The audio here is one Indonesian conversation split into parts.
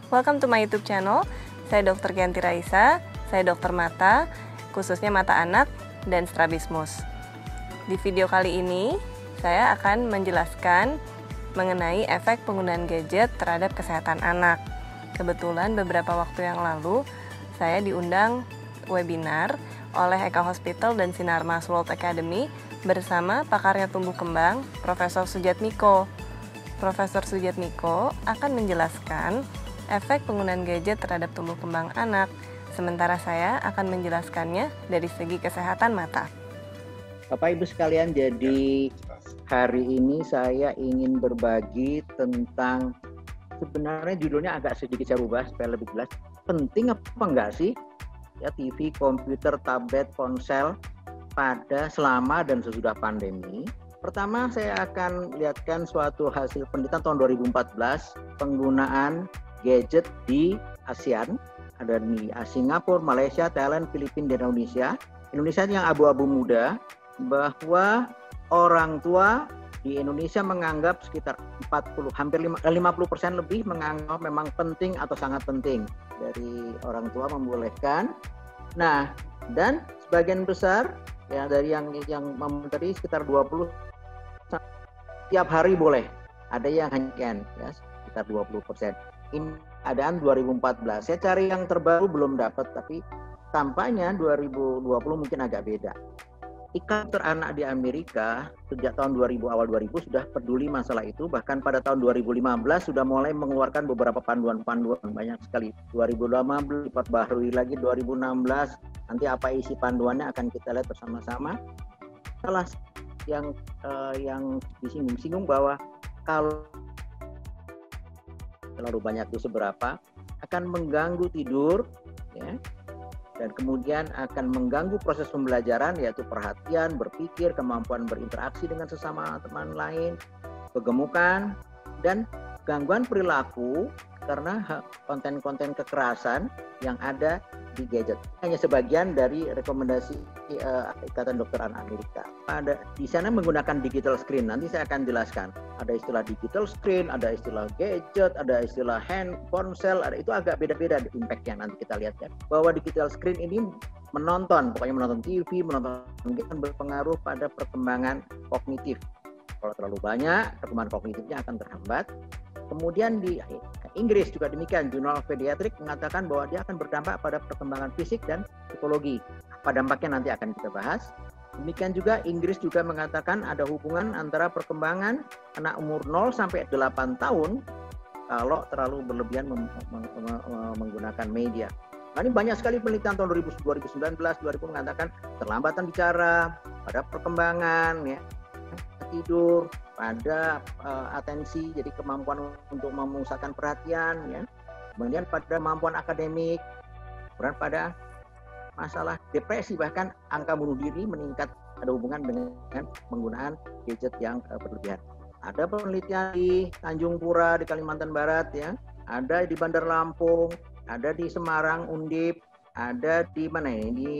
Welcome to my YouTube channel. Saya Dr. Gianti Raisa, saya dokter mata, khususnya mata anak dan strabismus. Di video kali ini, saya akan menjelaskan mengenai efek penggunaan gadget terhadap kesehatan anak. Kebetulan beberapa waktu yang lalu, saya diundang webinar oleh Eka Hospital dan Sinarmas World Academy bersama pakarnya tumbuh kembang, Profesor Sujatmiko. Profesor Sujatmiko akan menjelaskan efek penggunaan gadget terhadap tumbuh kembang anak, sementara saya akan menjelaskannya dari segi kesehatan mata. Bapak Ibu sekalian, jadi hari ini saya ingin berbagi tentang, sebenarnya judulnya agak sedikit saya rubah supaya lebih jelas. Penting apa enggak sih ya TV, komputer, tablet, ponsel selama dan sesudah pandemi? Pertama, saya akan lihatkan suatu hasil penelitian tahun 2014 penggunaan gadget di ASEAN, ada di Singapura, Malaysia, Thailand, Filipina, dan Indonesia. Indonesia yang abu-abu muda, bahwa orang tua di Indonesia menganggap sekitar 50% lebih menganggap memang penting atau sangat penting. Dari orang tua membolehkan. Nah, dan sebagian besar ya dari yang memberi sekitar 20 tiap hari boleh. Ada yang hanya ya, sekitar 20%. Ini keadaan 2014. Saya cari yang terbaru belum dapat, tapi tampaknya 2020 mungkin agak beda. Ikatan Teranak di Amerika sejak tahun 2000, awal 2000 sudah peduli masalah itu. Bahkan pada tahun 2015 sudah mulai mengeluarkan beberapa panduan-panduan, banyak sekali. 2015 diperbaharui lagi 2016. Nanti apa isi panduannya akan kita lihat bersama-sama. Salah yang disinggung bahwa kalau terlalu banyak itu seberapa akan mengganggu tidur, ya, dan kemudian akan mengganggu proses pembelajaran, yaitu perhatian, berpikir, kemampuan berinteraksi dengan sesama teman lain, kegemukan, dan gangguan perilaku karena konten-konten kekerasan yang ada di gadget. Hanya sebagian dari rekomendasi Ikatan Dokter Anak Amerika. Di sana menggunakan digital screen. Nanti saya akan jelaskan. Ada istilah digital screen, ada istilah gadget, ada istilah ponsel. Itu agak beda-beda impact-nya. Nanti kita lihat ya. Bahwa digital screen ini pokoknya menonton TV, menonton game berpengaruh pada perkembangan kognitif. Kalau terlalu banyak, perkembangan kognitifnya akan terhambat. Kemudian di Inggris juga demikian, Journal of Pediatrics mengatakan bahwa dia akan berdampak pada perkembangan fisik dan psikologi. Apa dampaknya nanti akan kita bahas. Demikian juga Inggris juga mengatakan ada hubungan antara perkembangan anak umur 0 sampai 8 tahun kalau terlalu berlebihan menggunakan media. Nah, ini banyak sekali penelitian tahun 2019, 2000 mengatakan terlambatan bicara, pada perkembangan, ya, tidur, pada atensi, jadi kemampuan untuk memusatkan perhatian, ya. Kemudian pada kemampuan akademik, kemudian pada masalah depresi, bahkan angka bunuh diri meningkat, ada hubungan dengan penggunaan gadget yang berlebihan. Ada penelitian di Tanjung Pura di Kalimantan Barat, ya, ada di Bandar Lampung, ada di Semarang Undip, ada di mana ini, di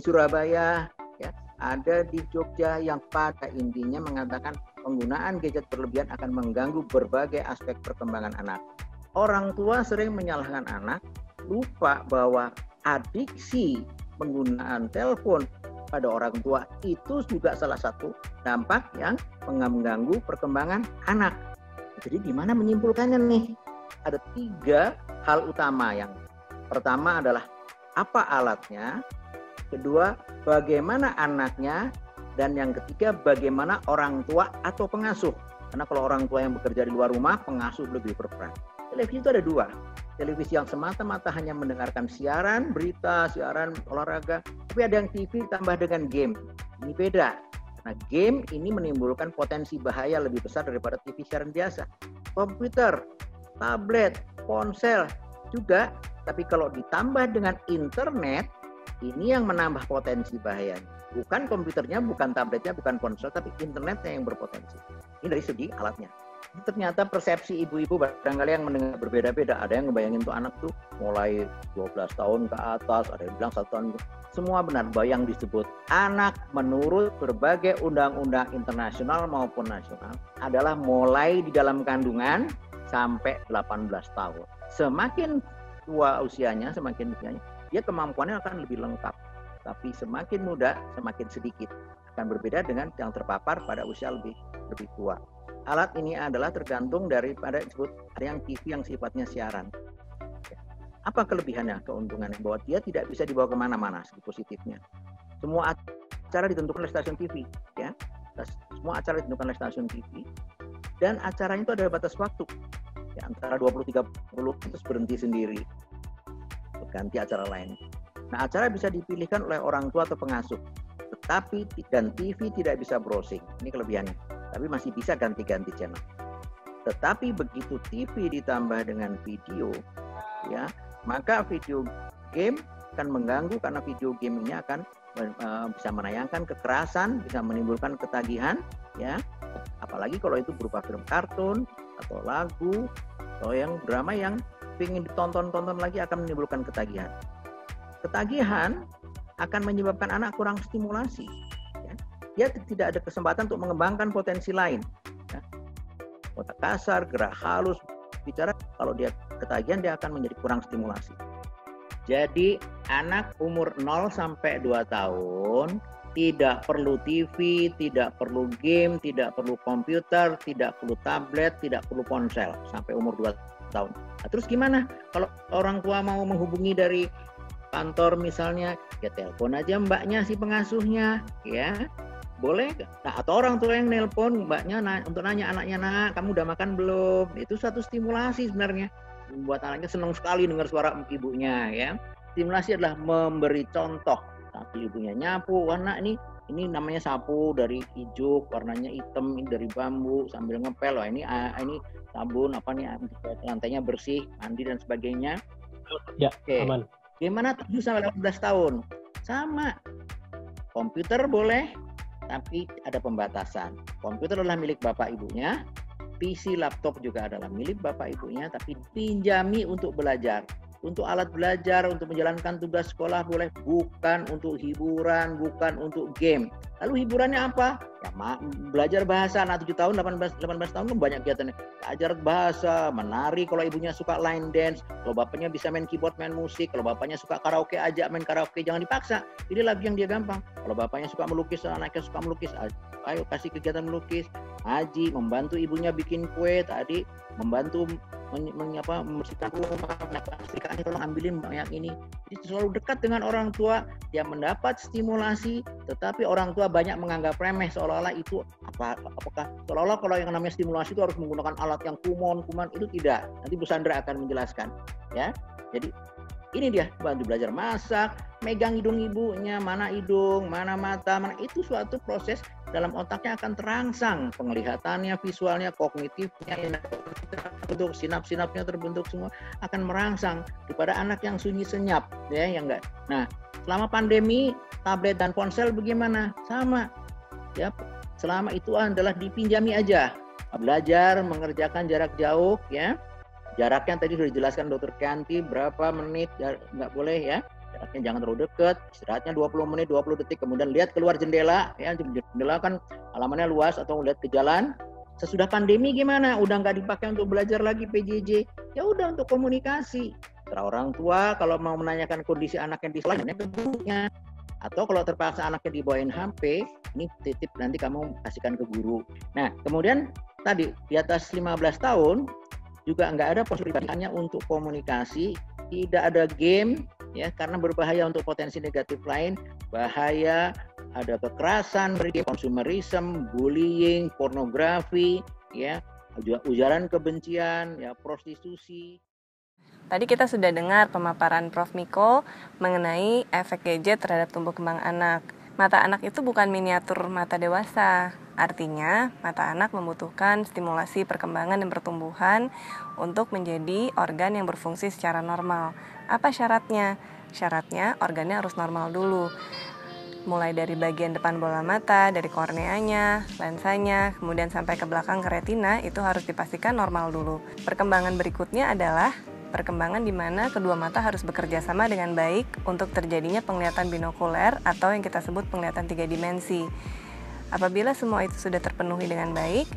Surabaya, ya, ada di Jogja, yang pada intinya mengatakan penggunaan gadget berlebihan akan mengganggu berbagai aspek perkembangan anak. Orang tua sering menyalahkan anak, lupa bahwa adiksi penggunaan telepon pada orang tua itu juga salah satu dampak yang mengganggu perkembangan anak. Jadi di mana menyimpulkannya nih? Ada 3 hal utama. Yang pertama adalah apa alatnya, kedua bagaimana anaknya, dan yang ketiga bagaimana orang tua atau pengasuh. Karena kalau orang tua yang bekerja di luar rumah, pengasuh lebih berperan. Televisi itu ada 2. Televisi yang semata-mata hanya mendengarkan siaran berita, siaran olahraga, tapi ada yang TV tambah dengan game. Ini beda. Nah, game ini menimbulkan potensi bahaya lebih besar daripada TV siaran biasa. Komputer, tablet, ponsel juga, tapi kalau ditambah dengan internet, ini yang menambah potensi bahayanya. Bukan komputernya, bukan tabletnya, bukan ponsel, tapi internetnya yang berpotensi. Ini dari segi alatnya. Ternyata persepsi ibu-ibu barangkali yang mendengar berbeda-beda. Ada yang ngebayangin tuh anak tuh mulai 12 tahun ke atas, ada yang bilang 1 tahun. Semua benar, bayang disebut. Anak menurut berbagai undang-undang internasional maupun nasional adalah mulai di dalam kandungan sampai 18 tahun. Semakin tua usianya, dia kemampuannya akan lebih lengkap. Tapi semakin muda, semakin sedikit. Akan berbeda dengan yang terpapar pada usia lebih tua. Alat ini adalah tergantung daripada disebut ada yang TV yang sifatnya siaran. Apa kelebihannya, keuntungannya? Bahwa dia tidak bisa dibawa kemana-mana, segi positifnya. Semua acara ditentukan oleh stasiun TV, ya. Semua acara ditentukan oleh stasiun TV. Dan acaranya itu ada batas waktu. Ya, antara 20-30 terus berhenti sendiri. Ganti acara lain. Nah, acara bisa dipilihkan oleh orang tua atau pengasuh. Tetapi dan TV tidak bisa browsing. Ini kelebihannya. Tapi masih bisa ganti-ganti channel. Tetapi begitu TV ditambah dengan video, ya, maka video game akan mengganggu karena video game ini akan bisa menayangkan kekerasan, bisa menimbulkan ketagihan, ya. Apalagi kalau itu berupa film kartun atau lagu atau yang drama yang ingin ditonton lagi akan menimbulkan ketagihan. Ketagihan akan menyebabkan anak kurang stimulasi. Ya. Dia tidak ada kesempatan untuk mengembangkan potensi lain. Ya. Otak kasar, gerak halus, bicara, kalau dia ketagihan dia akan menjadi kurang stimulasi. Jadi anak umur 0 sampai 2 tahun tidak perlu TV, tidak perlu game, tidak perlu komputer, tidak perlu tablet, tidak perlu ponsel sampai umur 2 tahun. Nah, terus gimana? Kalau orang tua mau menghubungi dari kantor misalnya, ya telepon aja mbaknya si pengasuhnya, ya. Boleh? Nah, atau orang tua yang nelpon mbaknya untuk nanya anaknya, "Nak, kamu udah makan belum?" Itu suatu stimulasi sebenarnya. Membuat anaknya senang sekali dengar suara ibunya, ya. Stimulasi adalah memberi contoh. Tapi ibunya nyapu, warna ini namanya sapu dari ijuk, warnanya hitam, ini dari bambu sambil ngepel. Wah, ini sabun apa nih, lantainya bersih, mandi dan sebagainya. Ya, oke. Aman. Gimana 7 sampai 18 tahun? Sama. Komputer boleh, tapi ada pembatasan. Komputer adalah milik bapak ibunya, PC, laptop juga adalah milik bapak ibunya, tapi pinjami untuk belajar. Untuk alat belajar, untuk menjalankan tugas sekolah boleh, bukan untuk hiburan, bukan untuk game. Lalu hiburannya apa? Ya, belajar bahasa. Anak 7 tahun, 18 tahun kan banyak kegiatannya. Belajar bahasa, menari kalau ibunya suka line dance, kalau bapaknya bisa main keyboard, main musik, kalau bapaknya suka karaoke, ajak main karaoke, jangan dipaksa. Ini lagu yang dia gampang. Kalau bapaknya suka melukis, anaknya suka melukis, ayo kasih kegiatan melukis, ngaji, membantu ibunya bikin kue tadi, membantu membersihkan rumah, pastikan tolong ambilin banyak ini. Jadi selalu dekat dengan orang tua, dia mendapat stimulasi, tetapi orang tua banyak menganggap remeh seolah-olah itu apakah seolah-olah kalau yang namanya stimulasi itu harus menggunakan alat yang kuman itu tidak. Nanti Bu Sandra akan menjelaskan, ya. Jadi ini dia, bantu belajar masak, megang hidung ibunya, mana hidung, mana mata, mana itu suatu proses dalam otaknya akan terangsang, penglihatannya, visualnya, kognitifnya, bentuk sinap-sinapnya terbentuk semua akan merangsang daripada anak yang sunyi senyap, ya, yang enggak. Nah, selama pandemi tablet dan ponsel bagaimana? Sama, ya. Selama itu adalah dipinjami aja, belajar mengerjakan jarak jauh, ya. Jaraknya tadi sudah dijelaskan Dr. Kianti berapa menit, nggak boleh, ya. Jaraknya jangan terlalu dekat, istirahatnya 20 menit, 20 detik, kemudian lihat keluar jendela, ya, jendela kan halamannya luas atau lihat ke jalan. Sesudah pandemi gimana? Udah nggak dipakai untuk belajar lagi PJJ, ya udah untuk komunikasi. Terus orang tua kalau mau menanyakan kondisi anaknya di sekolahnya ke gurunya, atau kalau terpaksa anaknya dibawain HP, ini titip nanti kamu kasihkan ke guru. Nah, kemudian tadi di atas 15 tahun juga nggak ada possibility-nya untuk komunikasi, tidak ada game, ya, karena berbahaya untuk potensi negatif lain, bahaya, ada kekerasan, consumerism, bullying, pornografi, ya, ujaran kebencian, ya, prostitusi. Tadi kita sudah dengar pemaparan Prof. Miko mengenai efek gadget terhadap tumbuh kembang anak. Mata anak itu bukan miniatur mata dewasa. Artinya, mata anak membutuhkan stimulasi perkembangan dan pertumbuhan untuk menjadi organ yang berfungsi secara normal. Apa syaratnya? Syaratnya organnya harus normal dulu. Mulai dari bagian depan bola mata, dari korneanya, lensanya, kemudian sampai ke belakang ke retina, itu harus dipastikan normal dulu. Perkembangan berikutnya adalah perkembangan di mana kedua mata harus bekerja sama dengan baik untuk terjadinya penglihatan binokuler atau yang kita sebut penglihatan 3 dimensi. Apabila semua itu sudah terpenuhi dengan baik,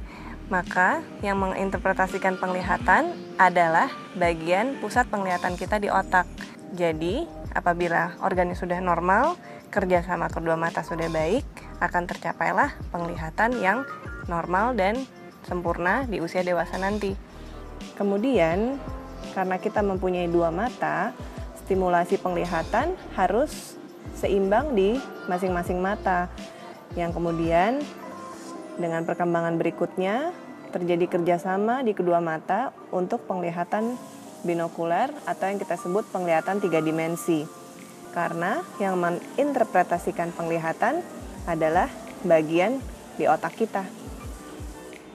Maka yang menginterpretasikan penglihatan adalah bagian pusat penglihatan kita di otak. Jadi apabila organnya sudah normal, kerjasama kedua mata sudah baik, akan tercapailah penglihatan yang normal dan sempurna di usia dewasa nanti. Kemudian, karena kita mempunyai dua mata, stimulasi penglihatan harus seimbang di masing-masing mata, yang kemudian dengan perkembangan berikutnya terjadi kerjasama di kedua mata untuk penglihatan binokular atau yang kita sebut penglihatan 3 dimensi. Karena yang menginterpretasikan penglihatan adalah bagian di otak kita.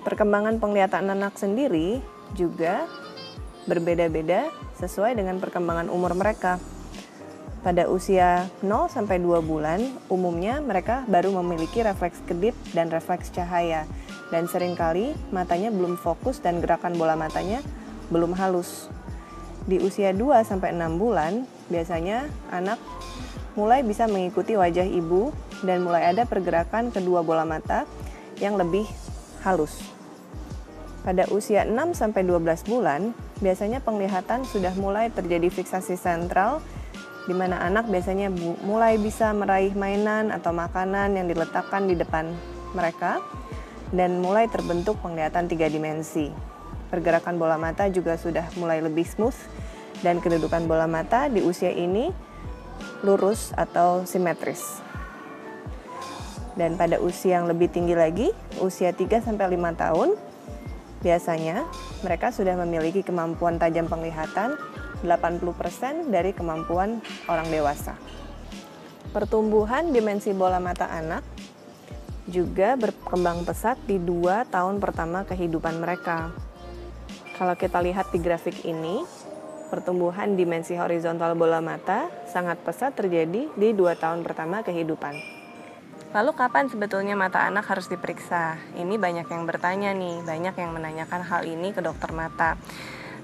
Perkembangan penglihatan anak sendiri juga berbeda-beda sesuai dengan perkembangan umur mereka. Pada usia 0-2 bulan, umumnya mereka baru memiliki refleks kedip dan refleks cahaya, dan seringkali matanya belum fokus dan gerakan bola matanya belum halus. Di usia 2-6 bulan, biasanya anak mulai bisa mengikuti wajah ibu dan mulai ada pergerakan kedua bola mata yang lebih halus. Pada usia 6-12 bulan, biasanya penglihatan sudah mulai terjadi fiksasi sentral, di mana anak biasanya mulai bisa meraih mainan atau makanan yang diletakkan di depan mereka dan mulai terbentuk penglihatan 3 dimensi. Pergerakan bola mata juga sudah mulai lebih smooth dan kedudukan bola mata di usia ini lurus atau simetris. Dan pada usia yang lebih tinggi lagi, usia 3-5 tahun, biasanya mereka sudah memiliki kemampuan tajam penglihatan 80% dari kemampuan orang dewasa. Pertumbuhan dimensi bola mata anak juga berkembang pesat di 2 tahun pertama kehidupan mereka. Kalau kita lihat di grafik ini, pertumbuhan dimensi horizontal bola mata sangat pesat terjadi di 2 tahun pertama kehidupan. Lalu kapan sebetulnya mata anak harus diperiksa? Ini banyak yang bertanya nih, banyak yang menanyakan hal ini ke dokter mata.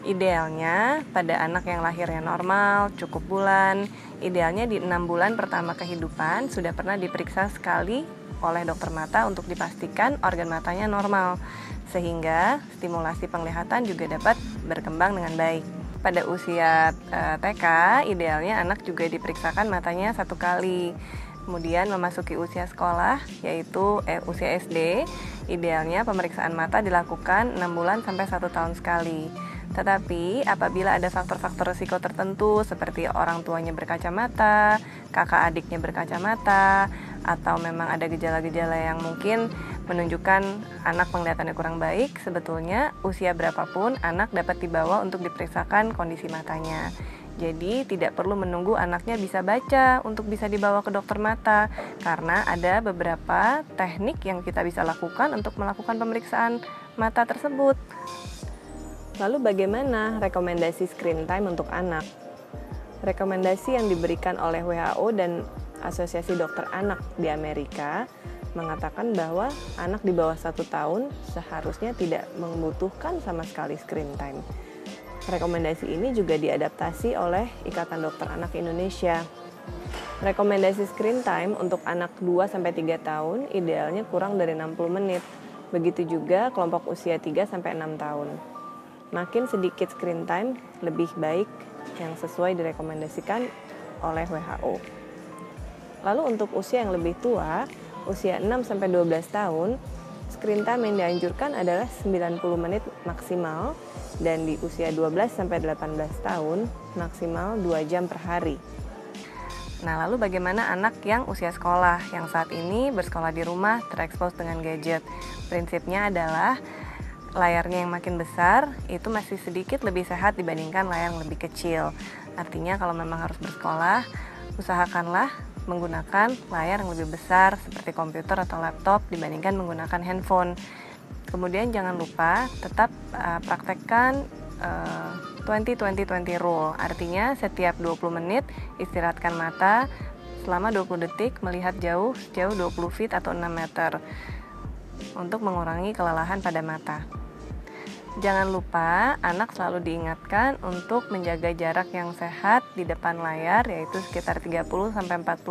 Idealnya pada anak yang lahirnya normal, cukup bulan, idealnya di 6 bulan pertama kehidupan sudah pernah diperiksa sekali oleh dokter mata untuk dipastikan organ matanya normal, sehingga stimulasi penglihatan juga dapat berkembang dengan baik. Pada usia TK, idealnya anak juga diperiksakan matanya 1 kali. Kemudian memasuki usia sekolah, yaitu usia SD, idealnya pemeriksaan mata dilakukan 6 bulan sampai 1 tahun sekali. Tetapi apabila ada faktor-faktor risiko tertentu seperti orang tuanya berkacamata, kakak adiknya berkacamata, atau memang ada gejala-gejala yang mungkin menunjukkan anak penglihatannya kurang baik, sebetulnya usia berapapun anak dapat dibawa untuk diperiksakan kondisi matanya. Jadi tidak perlu menunggu anaknya bisa baca untuk bisa dibawa ke dokter mata, karena ada beberapa teknik yang kita bisa lakukan untuk melakukan pemeriksaan mata tersebut. Lalu bagaimana rekomendasi screen time untuk anak? Rekomendasi yang diberikan oleh WHO dan Asosiasi Dokter Anak di Amerika mengatakan bahwa anak di bawah 1 tahun seharusnya tidak membutuhkan sama sekali screen time. Rekomendasi ini juga diadaptasi oleh Ikatan Dokter Anak Indonesia. Rekomendasi screen time untuk anak 2-3 tahun idealnya kurang dari 60 menit. Begitu juga kelompok usia 3-6 tahun. Makin sedikit screen time lebih baik yang sesuai direkomendasikan oleh WHO. Lalu untuk usia yang lebih tua, usia 6-12 tahun, screen time yang dianjurkan adalah 90 menit maksimal, dan di usia 12-18 tahun maksimal 2 jam per hari. Nah, lalu bagaimana anak yang usia sekolah, yang saat ini bersekolah di rumah terekspos dengan gadget? Prinsipnya adalah layarnya yang makin besar itu masih sedikit lebih sehat dibandingkan layar yang lebih kecil. Artinya kalau memang harus bersekolah, usahakanlah menggunakan layar yang lebih besar seperti komputer atau laptop dibandingkan menggunakan handphone. Kemudian jangan lupa tetap praktekkan 20-20-20 rule. Artinya setiap 20 menit istirahatkan mata selama 20 detik melihat jauh 20 feet atau 6 meter untuk mengurangi kelelahan pada mata. Jangan lupa anak selalu diingatkan untuk menjaga jarak yang sehat di depan layar, yaitu sekitar 30-40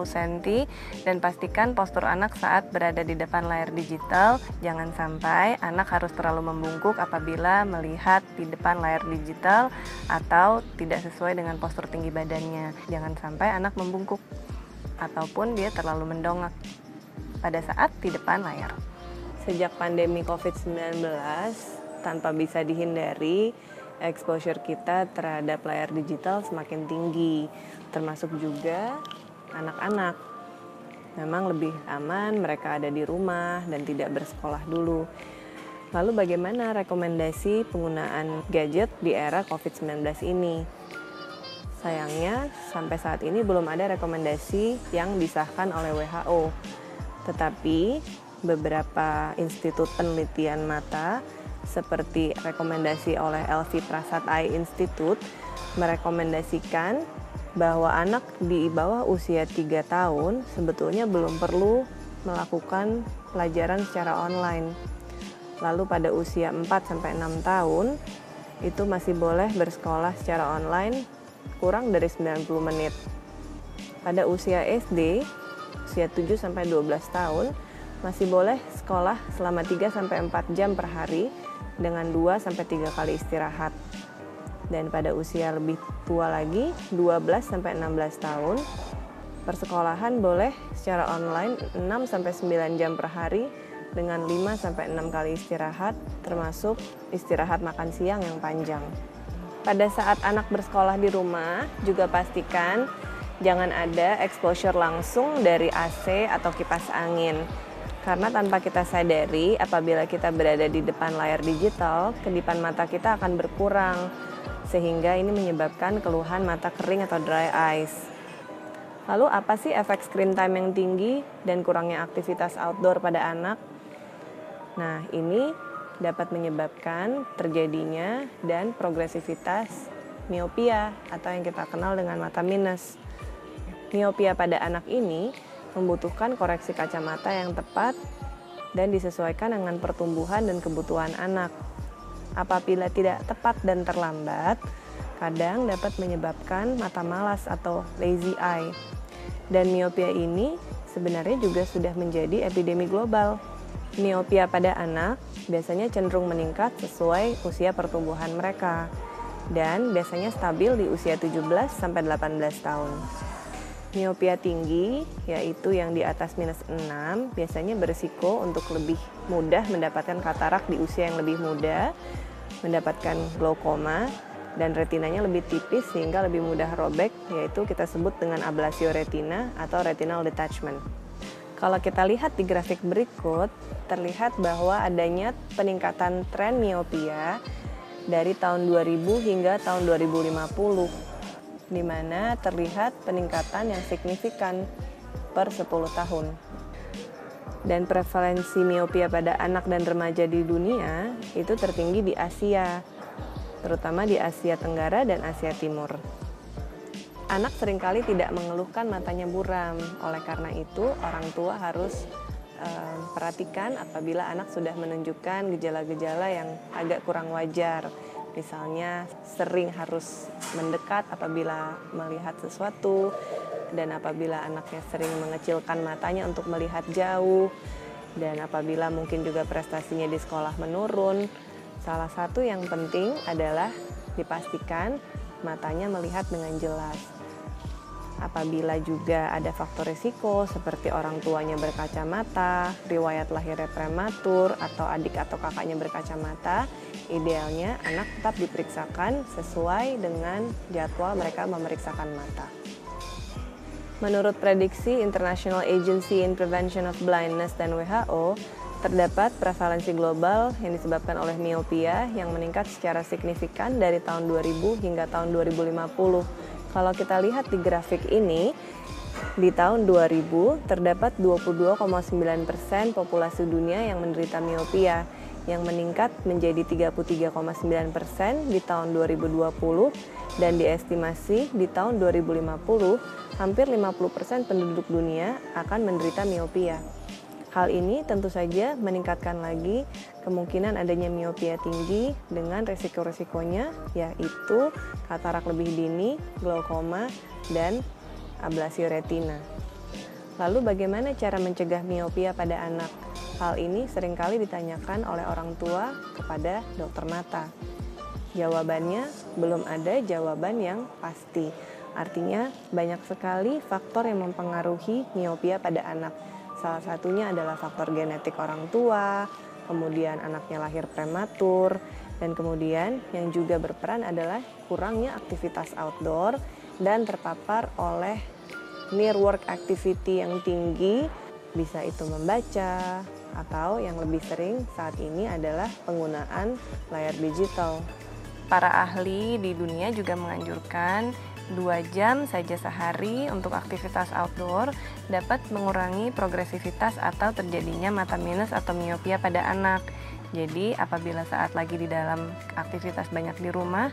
cm, dan pastikan postur anak saat berada di depan layar digital. Jangan sampai anak harus terlalu membungkuk apabila melihat di depan layar digital atau tidak sesuai dengan postur tinggi badannya. Jangan sampai anak membungkuk ataupun dia terlalu mendongak pada saat di depan layar. Sejak pandemi COVID-19, tanpa bisa dihindari, exposure kita terhadap layar digital semakin tinggi, termasuk juga anak-anak. Memang lebih aman mereka ada di rumah dan tidak bersekolah dulu. Lalu bagaimana rekomendasi penggunaan gadget di era COVID-19 ini? Sayangnya, sampai saat ini belum ada rekomendasi yang disahkan oleh WHO. Tetapi, beberapa institut penelitian mata seperti rekomendasi oleh Elvi Prasad Eye Institute merekomendasikan bahwa anak di bawah usia 3 tahun sebetulnya belum perlu melakukan pelajaran secara online. Lalu pada usia 4-6 tahun itu masih boleh bersekolah secara online kurang dari 90 menit. Pada usia SD, usia 7-12 tahun masih boleh sekolah selama 3-4 jam per hari dengan 2-3 kali istirahat. Dan pada usia lebih tua lagi, 12-16 tahun, persekolahan boleh secara online 6-9 jam per hari dengan 5-6 kali istirahat, termasuk istirahat makan siang yang panjang. Pada saat anak bersekolah di rumah, juga pastikan jangan ada exposure langsung dari AC atau kipas angin. Karena tanpa kita sadari, apabila kita berada di depan layar digital, kedipan mata kita akan berkurang, sehingga ini menyebabkan keluhan mata kering atau dry eyes. Lalu apa sih efek screen time yang tinggi dan kurangnya aktivitas outdoor pada anak? Nah, ini dapat menyebabkan terjadinya dan progresivitas miopia atau yang kita kenal dengan mata minus. Miopia pada anak ini membutuhkan koreksi kacamata yang tepat dan disesuaikan dengan pertumbuhan dan kebutuhan anak. Apabila tidak tepat dan terlambat, kadang dapat menyebabkan mata malas atau lazy eye. Dan miopia ini sebenarnya juga sudah menjadi epidemi global. Miopia pada anak biasanya cenderung meningkat sesuai usia pertumbuhan mereka dan biasanya stabil di usia 17-18 tahun. Miopia tinggi, yaitu yang di atas -6, biasanya berisiko untuk lebih mudah mendapatkan katarak di usia yang lebih muda, mendapatkan glaukoma, dan retinanya lebih tipis sehingga lebih mudah robek, yaitu kita sebut dengan ablasio retina atau retinal detachment. Kalau kita lihat di grafik berikut, terlihat bahwa adanya peningkatan tren miopia dari tahun 2000 hingga tahun 2050. Di mana terlihat peningkatan yang signifikan per 10 tahun. Dan prevalensi miopia pada anak dan remaja di dunia itu tertinggi di Asia, terutama di Asia Tenggara dan Asia Timur. Anak seringkali tidak mengeluhkan matanya buram, oleh karena itu orang tua harus perhatikan apabila anak sudah menunjukkan gejala-gejala yang agak kurang wajar. Misalnya sering harus mendekat apabila melihat sesuatu, dan apabila anaknya sering mengecilkan matanya untuk melihat jauh, dan apabila mungkin juga prestasinya di sekolah menurun. Salah satu yang penting adalah dipastikan matanya melihat dengan jelas. Apabila juga ada faktor risiko seperti orang tuanya berkacamata, riwayat lahirnya prematur, atau adik atau kakaknya berkacamata, idealnya anak tetap diperiksakan sesuai dengan jadwal mereka memeriksakan mata. Menurut prediksi International Agency in Prevention of Blindness dan WHO, terdapat prevalensi global yang disebabkan oleh miopia yang meningkat secara signifikan dari tahun 2000 hingga tahun 2050. Kalau kita lihat di grafik ini, di tahun 2000 terdapat 22,9% populasi dunia yang menderita miopia, yang meningkat menjadi 33,9% di tahun 2020, dan diestimasi di tahun 2050 hampir 50% penduduk dunia akan menderita miopia. Hal ini tentu saja meningkatkan lagi kemungkinan adanya miopia tinggi dengan resiko-resikonya, yaitu katarak lebih dini, glaukoma, dan ablasi retina. Lalu bagaimana cara mencegah miopia pada anak? Hal ini seringkali ditanyakan oleh orang tua kepada dokter mata. Jawabannya, belum ada jawaban yang pasti. Artinya, banyak sekali faktor yang mempengaruhi miopia pada anak. Salah satunya adalah faktor genetik orang tua, kemudian anaknya lahir prematur, dan kemudian yang juga berperan adalah kurangnya aktivitas outdoor dan terpapar oleh near work activity yang tinggi, bisa itu membaca, atau yang lebih sering saat ini adalah penggunaan layar digital. Para ahli di dunia juga menganjurkan 2 jam saja sehari untuk aktivitas outdoor dapat mengurangi progresivitas atau terjadinya mata minus atau miopia pada anak. Jadi apabila saat lagi di dalam aktivitas banyak di rumah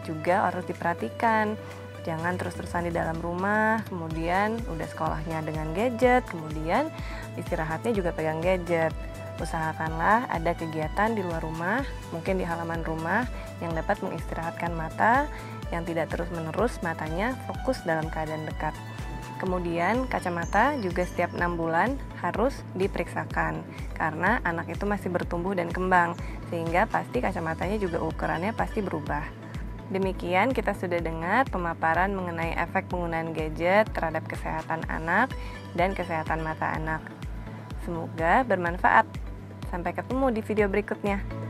juga harus diperhatikan. Jangan terus-terusan di dalam rumah, kemudian udah sekolahnya dengan gadget, kemudian istirahatnya juga pegang gadget. Usahakanlah ada kegiatan di luar rumah, mungkin di halaman rumah yang dapat mengistirahatkan mata, yang tidak terus-menerus matanya fokus dalam keadaan dekat. Kemudian kacamata juga setiap 6 bulan harus diperiksakan karena anak itu masih bertumbuh dan kembang, sehingga pasti kacamatanya juga ukurannya pasti berubah. Demikian kita sudah dengar pemaparan mengenai efek penggunaan gadget terhadap kesehatan anak dan kesehatan mata anak. Semoga bermanfaat. Sampai ketemu di video berikutnya.